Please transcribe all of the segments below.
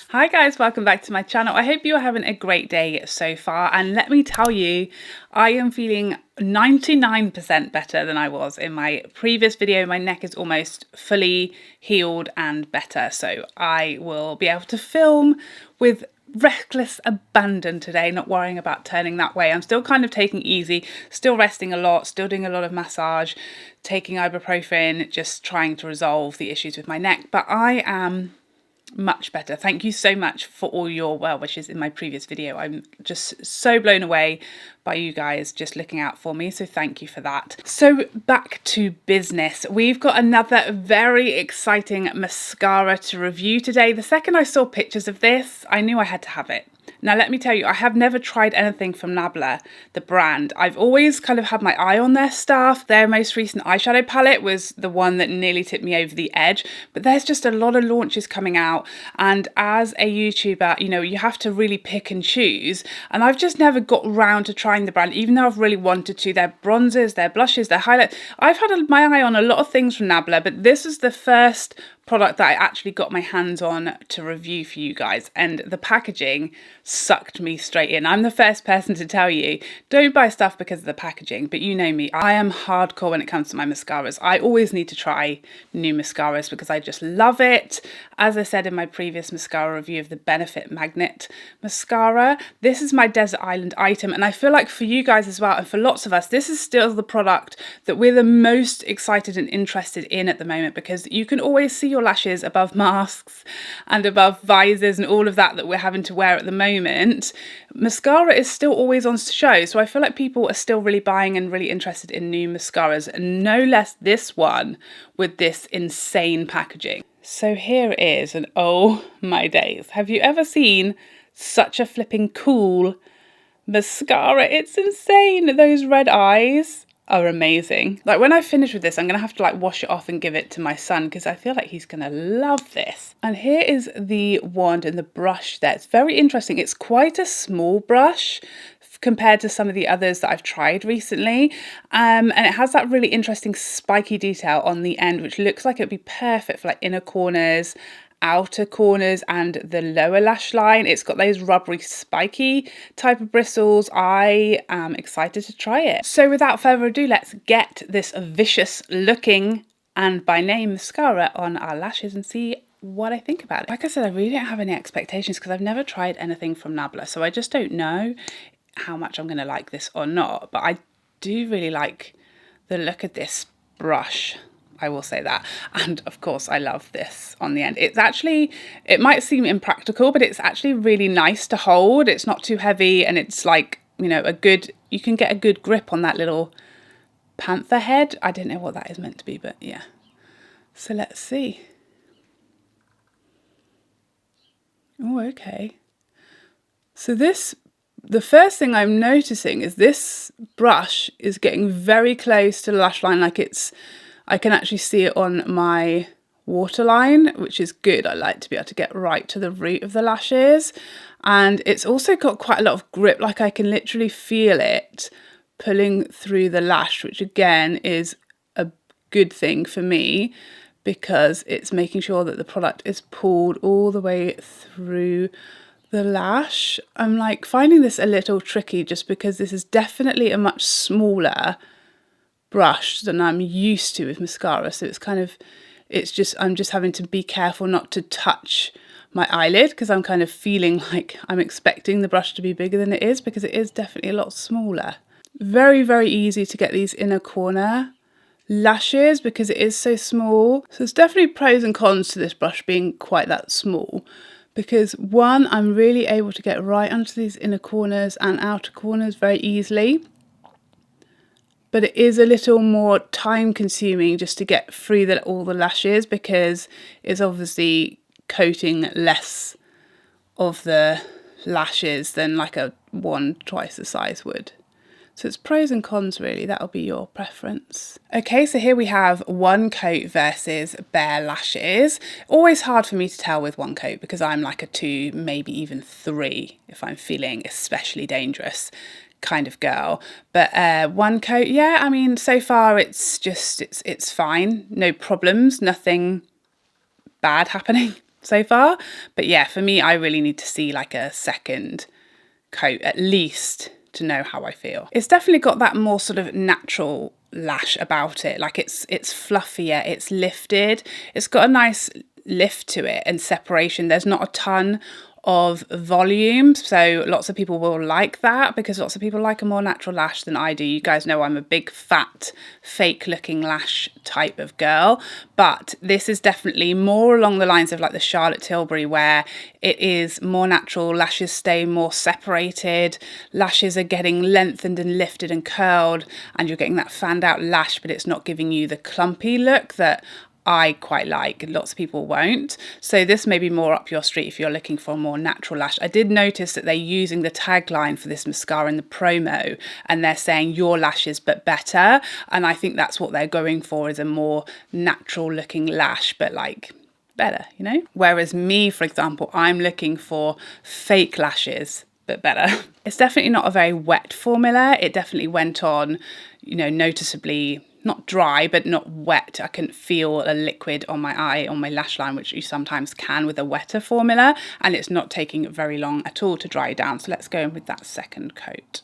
Hi guys, welcome back to my channel. I hope you are having a great day so far, and let me tell you, I am feeling 99% better than I was in my previous video. My neck is almost fully healed and better, so I will be able to film with reckless abandon today, not worrying about turning that way. I'm still kind of taking it easy, still resting a lot, still doing a lot of massage, taking ibuprofen, just trying to resolve the issues with my neck, but I am much better. Thank you so much for all your well wishes in my previous video. I'm just so blown away by you guys just looking out for me, so thank you for that. So back to business. We've got another very exciting mascara to review today. The second I saw pictures of this, I knew I had to have it. Now, let me tell you, I have never tried anything from Nabla, the brand. I've always kind of had my eye on their stuff. Their most recent eyeshadow palette was the one that nearly tipped me over the edge, but there's just a lot of launches coming out. And as a YouTuber, you know, you have to really pick and choose. And I've just never got around to trying the brand, even though I've really wanted to. Their bronzers, their blushes, their highlights. I've had my eye on a lot of things from Nabla, but this is the first product that I actually got my hands on to review for you guys, and the packaging sucked me straight in. I'm the first person to tell you, don't buy stuff because of the packaging, but you know me, I am hardcore when it comes to my mascaras. I always need to try new mascaras because I just love it. As I said in my previous mascara review of the Benefit Magnet mascara, this is my desert island item, and I feel like for you guys as well, and for lots of us, this is still the product that we're the most excited and interested in at the moment, because you can always see your lashes above masks and above visors and all of that we're having to wear at the moment. Mascara is still always on show, so I feel like people are still really buying and really interested in new mascaras, and no less this one with this insane packaging. So here it is, and oh my days, have you ever seen such a flipping cool mascara? It's insane. Those red eyes are amazing. Like, when I finish with this, I'm gonna have to like wash it off and give it to my son because I feel like he's gonna love this. And here is the wand and the brush there. It's very interesting. It's quite a small brush compared to some of the others that I've tried recently, and it has that really interesting spiky detail on the end, which looks like it'd be perfect for like inner corners, outer corners, and the lower lash line. It's got those rubbery spiky type of bristles. I am excited to try it. So without further ado, let's get this vicious looking and by name mascara on our lashes and see what I think about it. Like I said, I really don't have any expectations because I've never tried anything from Nabla, so I just don't know how much I'm going to like this or not, but I do really like the look of this brush, I will say that. And of course I love this on the end. It's actually, it might seem impractical, but it's actually really nice to hold. It's not too heavy, and it's like, you know, you can get a good grip on that little panther head. I don't know what that is meant to be, but yeah. So let's see. Oh, okay. So the first thing I'm noticing is this brush is getting very close to the lash line. Like I can actually see it on my waterline, which is good. I like to be able to get right to the root of the lashes. And it's also got quite a lot of grip. Like, I can literally feel it pulling through the lash, which again is a good thing for me because it's making sure that the product is pulled all the way through the lash. I'm like finding this a little tricky just because this is definitely a much smaller brush than I'm used to with mascara, so it's kind of, I'm just having to be careful not to touch my eyelid because I'm kind of feeling like I'm expecting the brush to be bigger than it is, because it is definitely a lot smaller. Very, very easy to get these inner corner lashes because it is so small. So there's definitely pros and cons to this brush being quite that small, because one, I'm really able to get right onto these inner corners and outer corners very easily, but it is a little more time consuming just to get through all the lashes because it's obviously coating less of the lashes than like a wand twice the size would. So it's pros and cons really, that'll be your preference. Okay, so here we have one coat versus bare lashes. Always hard for me to tell with one coat because I'm like a 2, maybe even 3 if I'm feeling especially dangerous kind of girl. But one coat, yeah, I mean, so far it's just, it's fine. No problems, nothing bad happening. so far. But yeah, for me, I really need to see like a second coat at least to know how I feel. It's definitely got that more sort of natural lash about it. Like it's fluffier, it's lifted. It's got a nice lift to it and separation. There's not a ton of volume, so lots of people will like that because lots of people like a more natural lash than I do. You guys know I'm a big fat fake looking lash type of girl, but this is definitely more along the lines of like the Charlotte Tilbury, where it is more natural. Lashes stay more separated, lashes are getting lengthened and lifted and curled, and you're getting that fanned out lash, but it's not giving you the clumpy look that I quite like, and lots of people won't. So this may be more up your street if you're looking for a more natural lash. I did notice that they're using the tagline for this mascara in the promo, and they're saying your lashes but better, and I think that's what they're going for, is a more natural looking lash but like better, you know? Whereas me, for example, I'm looking for fake lashes but better. It's definitely not a very wet formula. It definitely went on, you know, noticeably not dry, but not wet. I can feel a liquid on my eye, on my lash line, which you sometimes can with a wetter formula, and it's not taking very long at all to dry down. So let's go in with that second coat.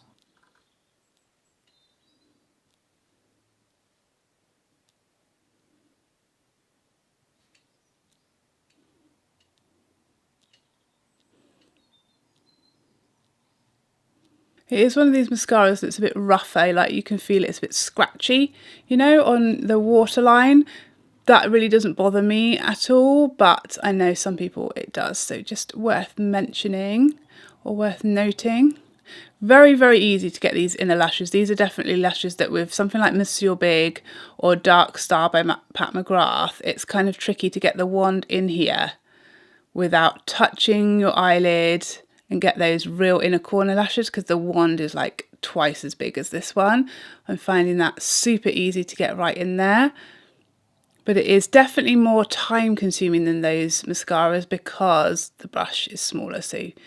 It is one of these mascaras that's a bit rougher, like you can feel it's a bit scratchy, you know, on the waterline. That really doesn't bother me at all, but I know some people it does, so just worth mentioning or worth noting. Very, very easy to get these inner lashes. These are definitely lashes that with something like Mercier Big or Dark Star by Pat McGrath, it's kind of tricky to get the wand in here without touching your eyelid and get those real inner corner lashes, because the wand is like twice as big as this one. I'm finding that super easy to get right in there. But it is definitely more time consuming than those mascaras because the brush is smaller, so it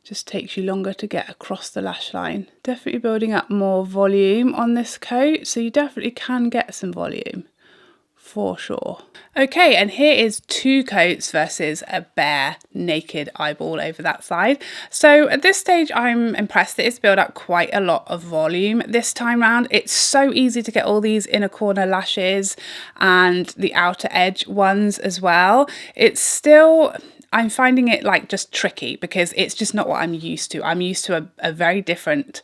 just takes you longer to get across the lash line. Definitely building up more volume on this coat, so you definitely can get some volume for sure. Okay, and here is 2 coats versus a bare naked eyeball over that side. So at this stage I'm impressed that it's built up quite a lot of volume this time round. It's so easy to get all these inner corner lashes and the outer edge ones as well. It's still, I'm finding it like just tricky because it's just not what I'm used to. I'm used to a very different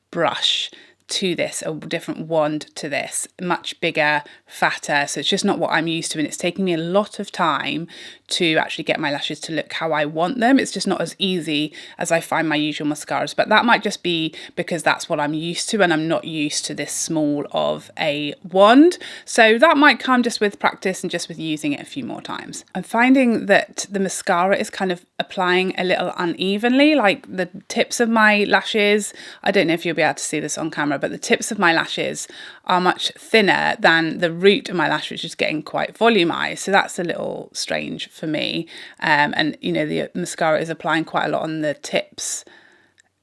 brush to this, a different wand to this, much bigger, fatter, so it's just not what I'm used to, and it's taking me a lot of time to actually get my lashes to look how I want them. It's just not as easy as I find my usual mascaras, but that might just be because that's what I'm used to and I'm not used to this small of a wand, so that might come just with practice and just with using it a few more times. I'm finding that the mascara is kind of applying a little unevenly, like the tips of my lashes, I don't know if you'll be able to see this on camera, but the tips of my lashes are much thinner than the root of my lash, which is getting quite volumized. So that's a little strange for me. And you know, the mascara is applying quite a lot on the tips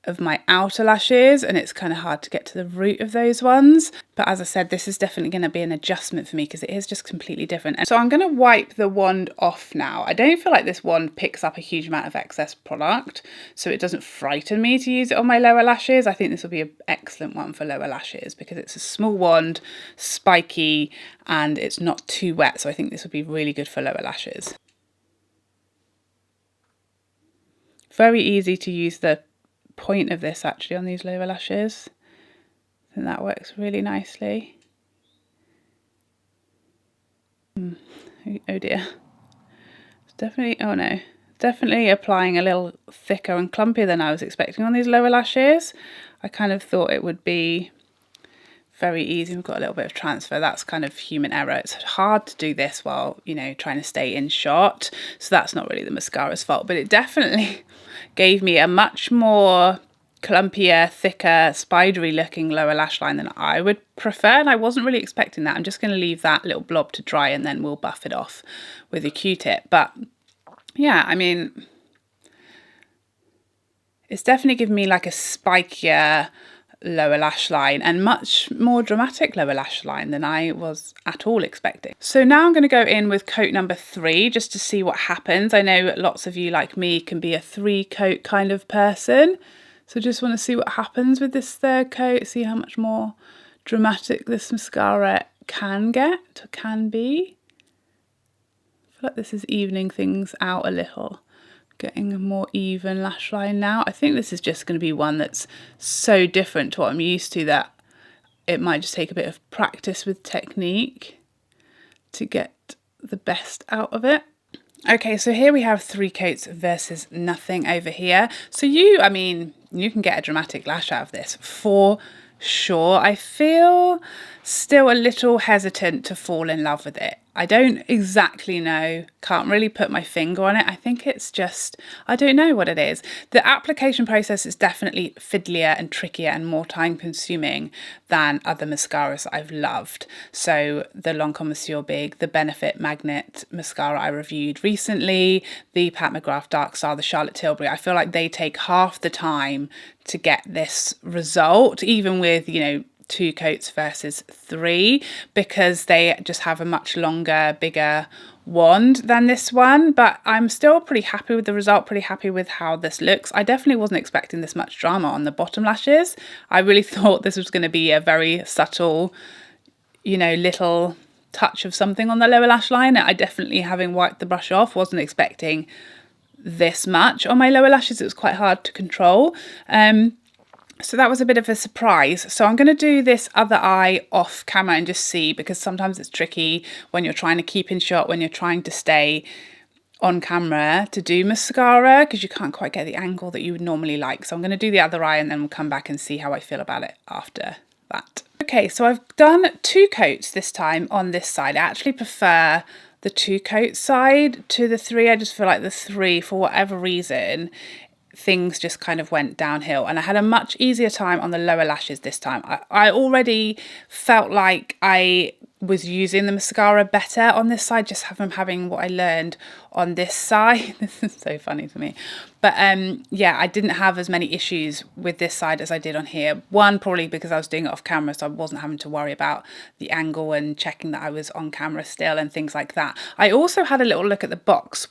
of my outer lashes, and it's kind of hard to get to the root of those ones. But as I said, this is definitely going to be an adjustment for me because it is just completely different. And so I'm going to wipe the wand off now. I don't feel like this wand picks up a huge amount of excess product, so it doesn't frighten me to use it on my lower lashes. I think this will be an excellent one for lower lashes because it's a small wand, spiky, and it's not too wet. So I think this would be really good for lower lashes. Very easy to use the point of this actually on these lower lashes. I think that works really nicely. Oh dear. It's definitely, oh no, definitely applying a little thicker and clumpier than I was expecting on these lower lashes. I kind of thought it would be very easy. We've got a little bit of transfer. That's kind of human error. It's hard to do this while, you know, trying to stay in shot. So that's not really the mascara's fault, but it definitely gave me a much more clumpier, thicker, spidery looking lower lash line than I would prefer, and I wasn't really expecting that. I'm just going to leave that little blob to dry and then we'll buff it off with a Q-tip. But yeah, I mean, it's definitely given me like a spikier lower lash line, and much more dramatic lower lash line than I was at all expecting. So now I'm going to go in with coat number 3 just to see what happens. I know lots of you like me can be a 3 coat kind of person. So just want to see what happens with this 3rd coat, see how much more dramatic this mascara can get, or can be. I feel like this is evening things out a little. Getting a more even lash line now. I think this is just going to be one that's so different to what I'm used to that it might just take a bit of practice with technique to get the best out of it. Okay, so here we have 3 coats versus nothing over here. So I mean, you can get a dramatic lash out of this for sure. I feel still a little hesitant to fall in love with it. I don't exactly know, can't really put my finger on it. I think it's just, I don't know what it is. The application process is definitely fiddlier and trickier and more time consuming than other mascaras that I've loved. So the Lancome Mercier Big, the Benefit Magnet mascara I reviewed recently, the Pat McGrath Dark Star, the Charlotte Tilbury, I feel like they take half the time to get this result, even with, you know, 2 coats versus 3, because they just have a much longer, bigger wand than this one. But I'm still pretty happy with the result, pretty happy with how this looks. I definitely wasn't expecting this much drama on the bottom lashes. I really thought this was going to be a very subtle, you know, little touch of something on the lower lash line. I definitely, having wiped the brush off, wasn't expecting this much on my lower lashes. It was quite hard to control. So that was a bit of a surprise. So I'm going to do this other eye off camera and just see, because sometimes it's tricky when you're trying to keep in shot, when you're trying to stay on camera to do mascara, because you can't quite get the angle that you would normally like. So I'm going to do the other eye and then we'll come back and see how I feel about it after that. Okay, so I've done 2 coats this time on this side. I actually prefer the 2 coat side to the 3. I just feel like the 3, for whatever reason, things just kind of went downhill, and I had a much easier time on the lower lashes this time. I already felt like I was using the mascara better on this side, just from having what I learned on this side. This is so funny to me. But yeah, I didn't have as many issues with this side as I did on here. One, probably because I was doing it off camera, so I wasn't having to worry about the angle and checking that I was on camera still and things like that. I also had a little look at the box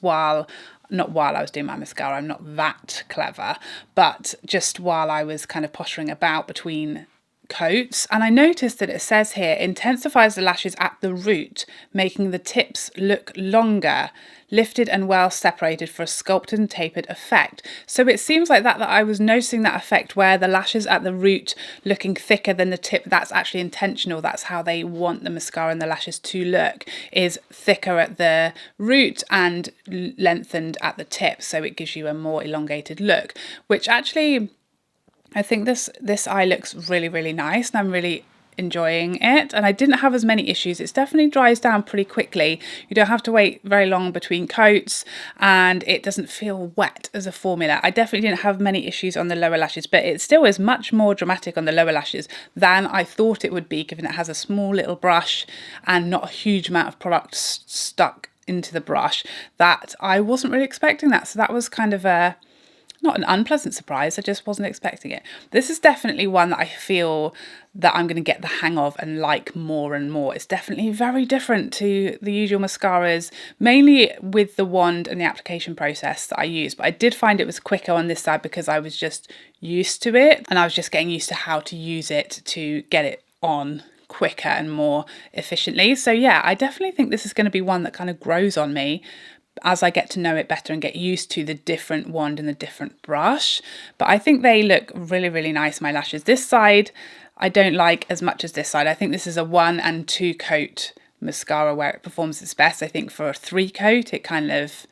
not while I was doing my mascara, I'm not that clever, but just while I was kind of pottering about between coats, and I noticed that it says here intensifies the lashes at the root, making the tips look longer, lifted and well separated for a sculpted and tapered effect. So it seems like that I was noticing that effect where the lashes at the root looking thicker than the tip. That's actually intentional. That's how they want the mascara and the lashes to look, is thicker at the root and lengthened at the tip, so it gives you a more elongated look, which actually I think this eye looks really, really nice, and I'm really enjoying it, and I didn't have as many issues. It definitely dries down pretty quickly. You don't have to wait very long between coats, and it doesn't feel wet as a formula. I definitely didn't have many issues on the lower lashes, but it still is much more dramatic on the lower lashes than I thought it would be, given it has a small little brush and not a huge amount of product stuck into the brush. That I wasn't really expecting that, so that was kind of not an unpleasant surprise, I just wasn't expecting it. This is definitely one that I feel that I'm going to get the hang of and like more and more. It's definitely very different to the usual mascaras, mainly with the wand and the application process that I use. But I did find it was quicker on this side because I was just used to it, and I was just getting used to how to use it to get it on quicker and more efficiently. So yeah, I definitely think this is going to be one that kind of grows on me as I get to know it better and get used to the different wand and the different brush. But I think they look really, really nice, my lashes. This side I don't like as much as this side. I think this is a 1 and 2 coat mascara where it performs its best. I think for a 3 coat it kind of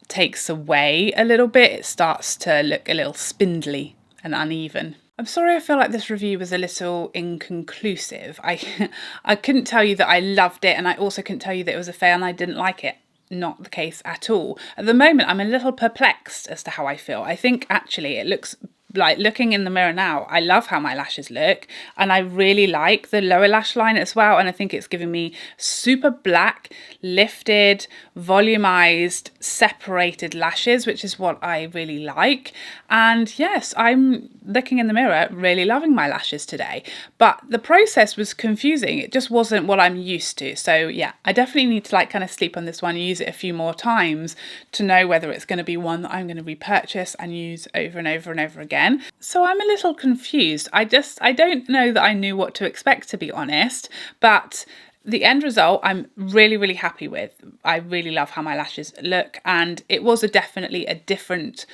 takes away a little bit. It starts to look a little spindly and uneven. I'm sorry, I feel like this review was a little inconclusive. I couldn't tell you that I loved it, and I also couldn't tell you that it was a fail and I didn't like it. Not the case at all. At the moment, I'm a little perplexed as to how I feel. I think actually it looks like looking in the mirror now, I love how my lashes look, and I really like the lower lash line as well. And I think it's giving me super black, lifted, volumized, separated lashes, which is what I really like. And yes, I'm looking in the mirror, really loving my lashes today. But the process was confusing. It just wasn't what I'm used to. So yeah, I definitely need to like kind of sleep on this one, use it a few more times to know whether it's going to be one that I'm going to repurchase and use over and over and over again. So I'm a little confused. I don't know that I knew what to expect, to be honest, but the end result I'm really, really happy with. I really love how my lashes look, and it was definitely a different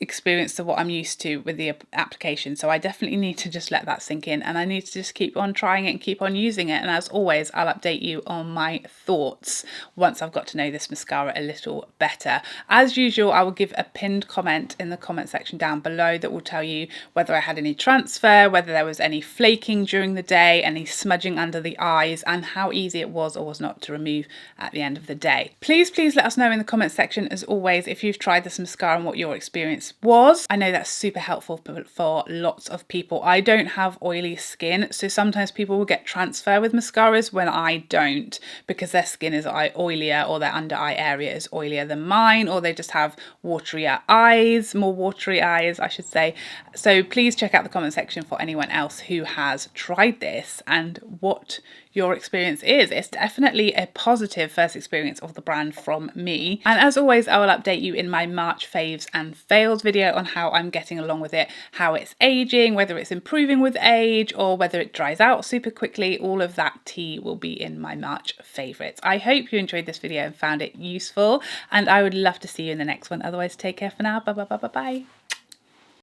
experience to what I'm used to with the application. So I definitely need to just let that sink in, and I need to just keep on trying it and keep on using it. And as always, I'll update you on my thoughts once I've got to know this mascara a little better. As usual, I will give a pinned comment in the comment section down below that will tell you whether I had any transfer, whether there was any flaking during the day, any smudging under the eyes, and how easy it was or was not to remove at the end of the day. Please let us know in the comment section, as always, if you've tried this mascara and what your experience was. I know that's super helpful for lots of people. I don't have oily skin, so sometimes people will get transfer with mascaras when I don't, because their skin is oilier, or their under eye area is oilier than mine, or they just have waterier eyes, more watery eyes, I should say. So please check out the comment section for anyone else who has tried this and what your experience is. It's definitely a positive first experience of the brand from me. And as always, I will update you in my March faves and fails video on how I'm getting along with it, how it's aging, whether it's improving with age, or whether it dries out super quickly. All of that tea will be in my March favorites. I hope you enjoyed this video and found it useful, and I would love to see you in the next one. Otherwise, take care for now. Bye.